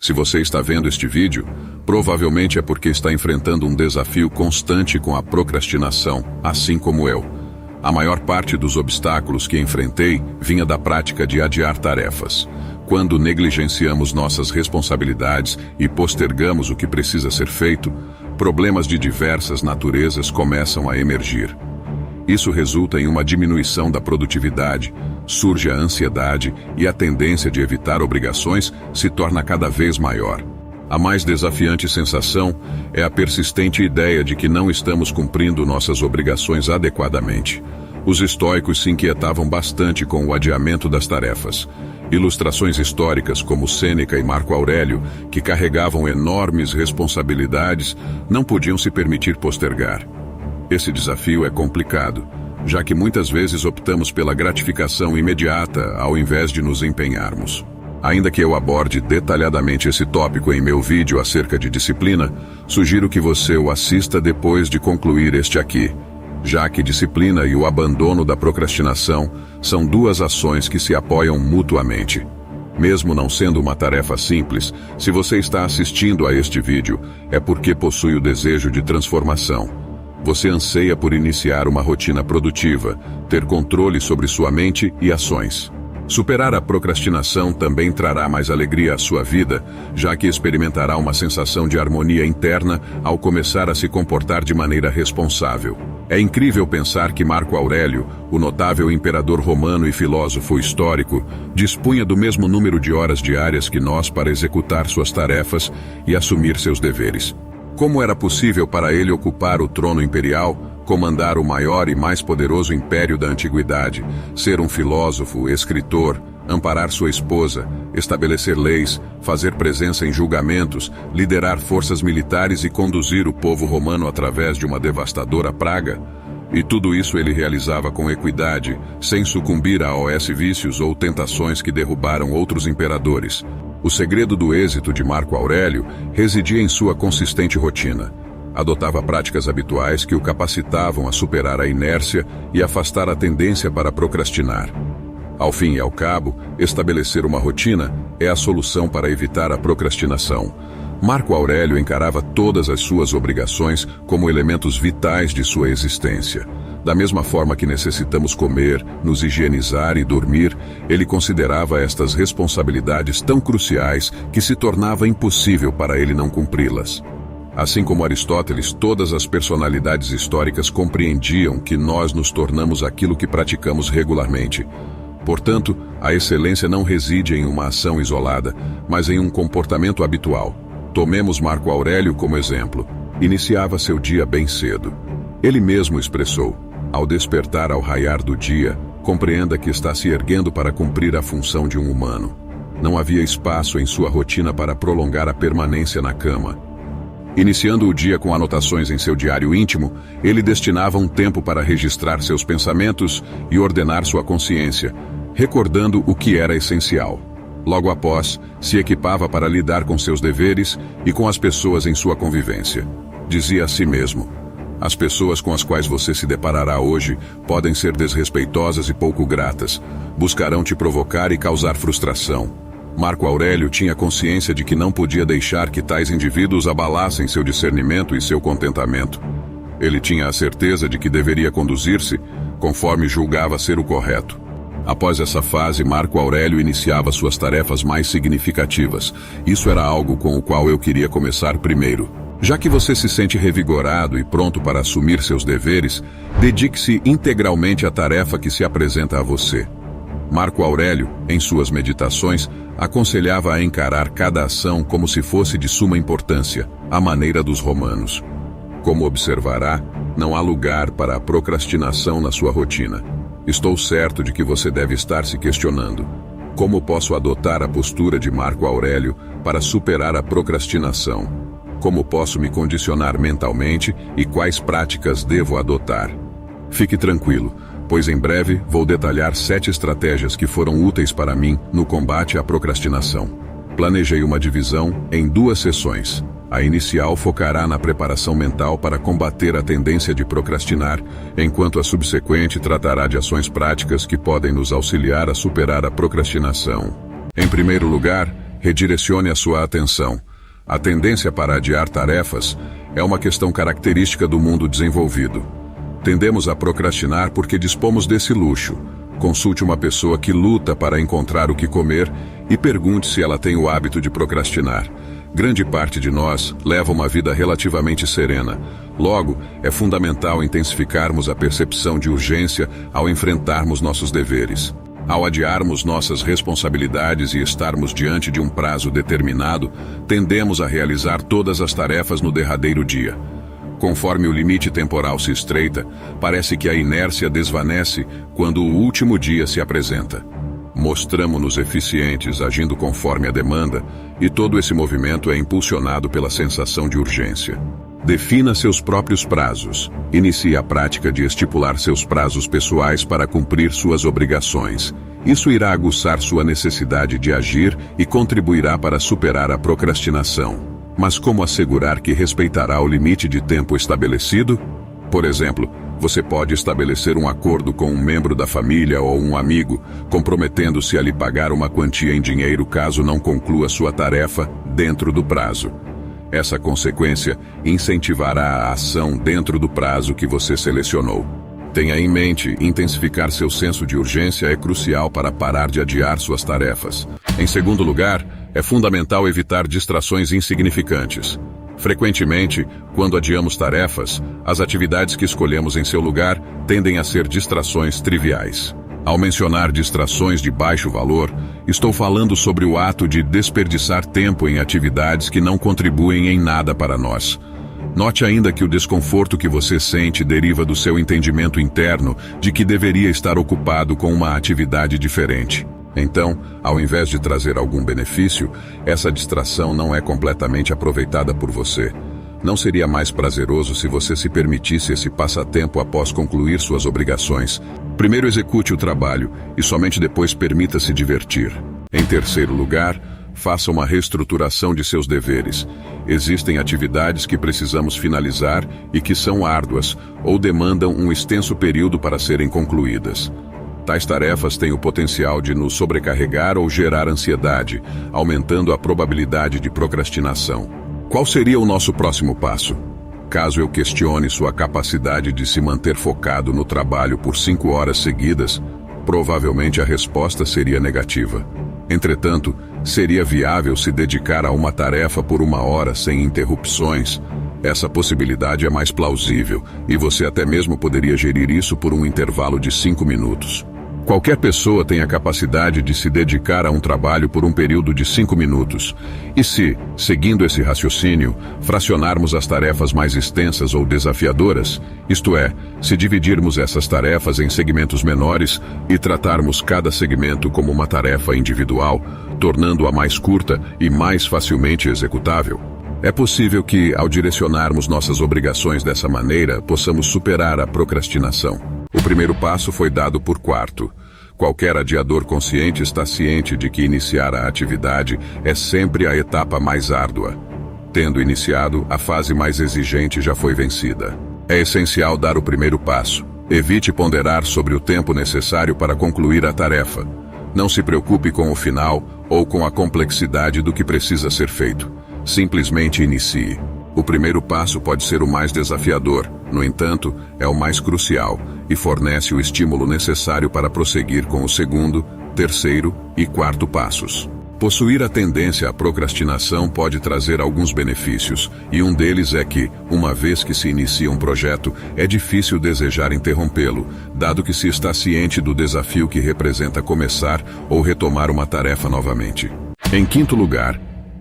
Se você está vendo este vídeo, provavelmente é porque está enfrentando um desafio constante com a procrastinação, assim como eu. A maior parte dos obstáculos que enfrentei vinha da prática de adiar tarefas. Quando negligenciamos nossas responsabilidades e postergamos o que precisa ser feito, problemas de diversas naturezas começam a emergir. Isso resulta em uma diminuição da produtividade, surge a ansiedade e a tendência de evitar obrigações se torna cada vez maior. A mais desafiante sensação é a persistente ideia de que não estamos cumprindo nossas obrigações adequadamente. Os estoicos se inquietavam bastante com o adiamento das tarefas. Ilustrações históricas como Sêneca e Marco Aurélio, que carregavam enormes responsabilidades, não podiam se permitir postergar. Esse desafio é complicado, já que muitas vezes optamos pela gratificação imediata ao invés de nos empenharmos. Ainda que eu aborde detalhadamente esse tópico em meu vídeo acerca de disciplina, sugiro que você o assista depois de concluir este aqui, já que disciplina e o abandono da procrastinação são duas ações que se apoiam mutuamente. Mesmo não sendo uma tarefa simples, se você está assistindo a este vídeo, é porque possui o desejo de transformação. Você anseia por iniciar uma rotina produtiva, ter controle sobre sua mente e ações. Superar a procrastinação também trará mais alegria à sua vida, já que experimentará uma sensação de harmonia interna ao começar a se comportar de maneira responsável. É incrível pensar que Marco Aurélio, o notável imperador romano e filósofo histórico, dispunha do mesmo número de horas diárias que nós para executar suas tarefas e assumir seus deveres. Como era possível para ele ocupar o trono imperial, comandar o maior e mais poderoso império da antiguidade, ser um filósofo, escritor, amparar sua esposa, estabelecer leis, fazer presença em julgamentos, liderar forças militares e conduzir o povo romano através de uma devastadora praga? E tudo isso ele realizava com equidade, sem sucumbir a vícios ou tentações que derrubaram outros imperadores. O segredo do êxito de Marco Aurélio residia em sua consistente rotina. Adotava práticas habituais que o capacitavam a superar a inércia e afastar a tendência para procrastinar. Ao fim e ao cabo, estabelecer uma rotina é a solução para evitar a procrastinação. Marco Aurélio encarava todas as suas obrigações como elementos vitais de sua existência. Da mesma forma que necessitamos comer, nos higienizar e dormir, ele considerava estas responsabilidades tão cruciais que se tornava impossível para ele não cumpri-las. Assim como Aristóteles, todas as personalidades históricas compreendiam que nós nos tornamos aquilo que praticamos regularmente. Portanto, a excelência não reside em uma ação isolada, mas em um comportamento habitual. Tomemos Marco Aurélio como exemplo. Iniciava seu dia bem cedo. Ele mesmo expressou: ao despertar ao raiar do dia, compreenda que está se erguendo para cumprir a função de um humano. Não havia espaço em sua rotina para prolongar a permanência na cama. Iniciando o dia com anotações em seu diário íntimo, ele destinava um tempo para registrar seus pensamentos e ordenar sua consciência, recordando o que era essencial. Logo após, se equipava para lidar com seus deveres e com as pessoas em sua convivência. Dizia a si mesmo: as pessoas com as quais você se deparará hoje podem ser desrespeitosas e pouco gratas, buscarão te provocar e causar frustração. Marco Aurélio tinha consciência de que não podia deixar que tais indivíduos abalassem seu discernimento e seu contentamento. Ele tinha a certeza de que deveria conduzir-se conforme julgava ser o correto. Após essa fase, Marco Aurélio iniciava suas tarefas mais significativas. Isso era algo com o qual eu queria começar primeiro. Já que você se sente revigorado e pronto para assumir seus deveres, dedique-se integralmente à tarefa que se apresenta a você. Marco Aurélio, em suas meditações, aconselhava a encarar cada ação como se fosse de suma importância, à maneira dos romanos. Como observará, não há lugar para a procrastinação na sua rotina. Estou certo de que você deve estar se questionando: como posso adotar a postura de Marco Aurélio para superar a procrastinação? Como posso me condicionar mentalmente e quais práticas devo adotar? Fique tranquilo, pois em breve vou detalhar 7 estratégias que foram úteis para mim no combate à procrastinação. Planejei uma divisão em 2 sessões. A inicial focará na preparação mental para combater a tendência de procrastinar, enquanto a subsequente tratará de ações práticas que podem nos auxiliar a superar a procrastinação. Em primeiro lugar, Redirecione a sua atenção. A tendência para adiar tarefas é uma questão característica do mundo desenvolvido. Tendemos a procrastinar porque dispomos desse luxo. Consulte uma pessoa que luta para encontrar o que comer e pergunte se ela tem o hábito de procrastinar. Grande parte de nós leva uma vida relativamente serena. Logo, é fundamental intensificarmos a percepção de urgência ao enfrentarmos nossos deveres. Ao adiarmos nossas responsabilidades e estarmos diante de um prazo determinado, tendemos a realizar todas as tarefas no derradeiro dia. Conforme o limite temporal se estreita, parece que a inércia desvanece quando o último dia se apresenta. Mostramo-nos eficientes agindo conforme a demanda, e todo esse movimento é impulsionado pela sensação de urgência. Defina seus próprios prazos. Inicie a prática de estipular seus prazos pessoais para cumprir suas obrigações. Isso irá aguçar sua necessidade de agir e contribuirá para superar a procrastinação. Mas como assegurar que respeitará o limite de tempo estabelecido? Por exemplo, você pode estabelecer um acordo com um membro da família ou um amigo, comprometendo-se a lhe pagar uma quantia em dinheiro caso não conclua sua tarefa dentro do prazo. Essa consequência incentivará a ação dentro do prazo que você selecionou. Tenha em mente, intensificar seu senso de urgência é crucial para parar de adiar suas tarefas. Em segundo lugar, é fundamental evitar distrações insignificantes. Frequentemente, quando adiamos tarefas, as atividades que escolhemos em seu lugar tendem a ser distrações triviais. Ao mencionar distrações de baixo valor, estou falando sobre o ato de desperdiçar tempo em atividades que não contribuem em nada para nós. Note ainda que o desconforto que você sente deriva do seu entendimento interno de que deveria estar ocupado com uma atividade diferente. Então, ao invés de trazer algum benefício, essa distração não é completamente aproveitada por você. Não seria mais prazeroso se você se permitisse esse passatempo após concluir suas obrigações? Primeiro execute o trabalho e somente depois permita-se divertir. Em terceiro lugar, faça uma reestruturação de seus deveres. Existem atividades que precisamos finalizar e que são árduas ou demandam um extenso período para serem concluídas. Tais tarefas têm o potencial de nos sobrecarregar ou gerar ansiedade, aumentando a probabilidade de procrastinação. Qual seria o nosso próximo passo? Caso eu questione sua capacidade de se manter focado no trabalho por 5 horas seguidas, provavelmente a resposta seria negativa. Entretanto, seria viável se dedicar a uma tarefa por 1 hora sem interrupções. Essa possibilidade é mais plausível, e você até mesmo poderia gerir isso por um intervalo de 5 minutos. Qualquer pessoa tem a capacidade de se dedicar a um trabalho por um período de 5 minutos. E se, seguindo esse raciocínio, fracionarmos as tarefas mais extensas ou desafiadoras, isto é, se dividirmos essas tarefas em segmentos menores e tratarmos cada segmento como uma tarefa individual, tornando-a mais curta e mais facilmente executável, é possível que, ao direcionarmos nossas obrigações dessa maneira, possamos superar a procrastinação. O primeiro passo foi dado por quarto. Qualquer adiador consciente está ciente de que iniciar a atividade é sempre a etapa mais árdua. Tendo iniciado, a fase mais exigente já foi vencida. É essencial dar o primeiro passo. Evite ponderar sobre o tempo necessário para concluir a tarefa. Não se preocupe com o final ou com a complexidade do que precisa ser feito. Simplesmente inicie. O primeiro passo pode ser o mais desafiador, no entanto, é o mais crucial e fornece o estímulo necessário para prosseguir com o segundo, terceiro e quarto passos. Possuir a tendência à procrastinação pode trazer alguns benefícios, e um deles é que, uma vez que se inicia um projeto, é difícil desejar interrompê-lo, dado que se está ciente do desafio que representa começar ou retomar uma tarefa novamente. Em quinto lugar,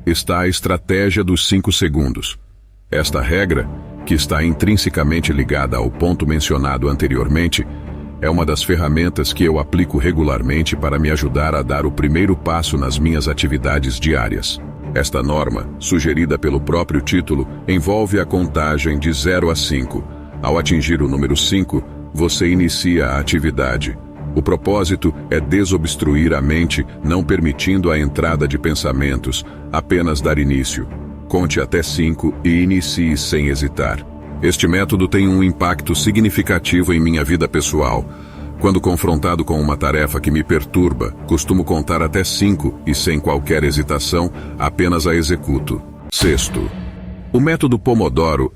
está a estratégia dos 5 segundos. Esta regra, que está intrinsecamente ligada ao ponto mencionado anteriormente, é uma das ferramentas que eu aplico regularmente para me ajudar a dar o primeiro passo nas minhas atividades diárias. Esta norma, sugerida pelo próprio título, envolve a contagem de 0 a 5. Ao atingir o número 5, você inicia a atividade. O propósito é desobstruir a mente, não permitindo a entrada de pensamentos, apenas dar início. Conte até 5 e inicie sem hesitar. Este método tem um impacto significativo em minha vida pessoal. Quando confrontado com uma tarefa que me perturba, costumo contar até 5 e, sem qualquer hesitação, apenas a executo. Sexto, o método Pomodoro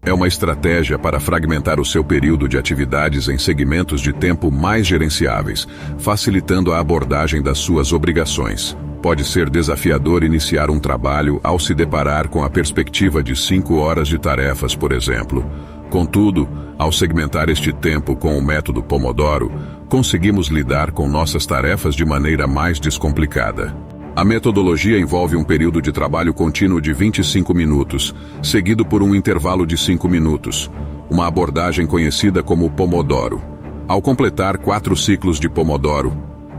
é uma estratégia para fragmentar o seu período de atividades em segmentos de tempo mais gerenciáveis, facilitando a abordagem das suas obrigações. Pode ser desafiador iniciar um trabalho ao se deparar com a perspectiva de 5 horas de tarefas, por exemplo. Contudo, ao segmentar este tempo com o método Pomodoro, conseguimos lidar com nossas tarefas de maneira mais descomplicada. A metodologia envolve um período de trabalho contínuo de 25 minutos, seguido por um intervalo de 5 minutos, uma abordagem conhecida como Pomodoro. Ao completar 4 ciclos de Pomodoro,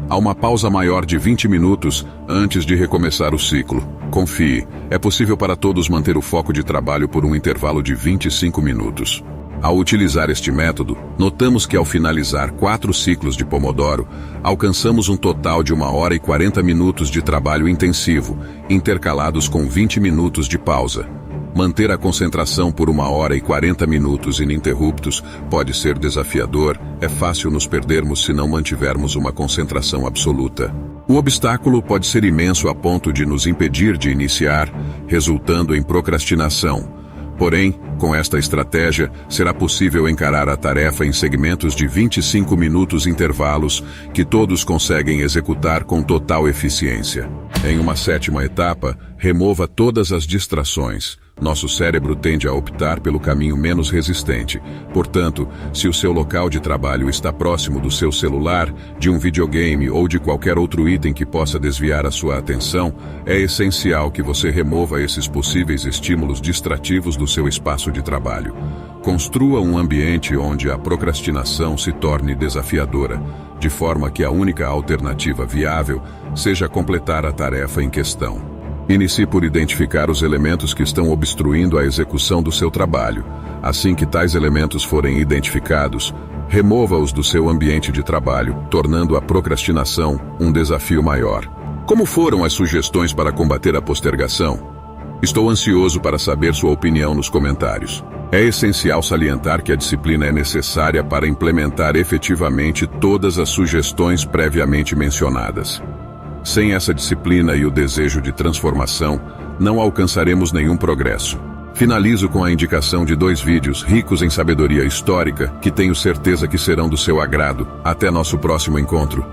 há uma pausa maior de 20 minutos antes de recomeçar o ciclo. Confie, é possível para todos manter o foco de trabalho por um intervalo de 25 minutos. Ao utilizar este método, notamos que ao finalizar 4 ciclos de Pomodoro, alcançamos um total de 1 hora e 40 minutos de trabalho intensivo, intercalados com 20 minutos de pausa. Manter a concentração por 1 hora e 40 minutos ininterruptos pode ser desafiador, é fácil nos perdermos se não mantivermos uma concentração absoluta. O obstáculo pode ser imenso a ponto de nos impedir de iniciar, resultando em procrastinação. Porém, com esta estratégia, será possível encarar a tarefa em segmentos de 25 minutos intervalos que todos conseguem executar com total eficiência. Em uma 7ª etapa, remova todas as distrações. Nosso cérebro tende a optar pelo caminho menos resistente. Portanto, se o seu local de trabalho está próximo do seu celular, de um videogame ou de qualquer outro item que possa desviar a sua atenção, é essencial que você remova esses possíveis estímulos distrativos do seu espaço de trabalho. Construa um ambiente onde a procrastinação se torne desafiadora, de forma que a única alternativa viável seja completar a tarefa em questão. Inicie por identificar os elementos que estão obstruindo a execução do seu trabalho. Assim que tais elementos forem identificados, remova-os do seu ambiente de trabalho, tornando a procrastinação um desafio maior. Como foram as sugestões para combater a postergação? Estou ansioso para saber sua opinião nos comentários. É essencial salientar que a disciplina é necessária para implementar efetivamente todas as sugestões previamente mencionadas. Sem essa disciplina e o desejo de transformação, não alcançaremos nenhum progresso. Finalizo com a indicação de 2 vídeos ricos em sabedoria histórica que tenho certeza que serão do seu agrado. Até nosso próximo encontro.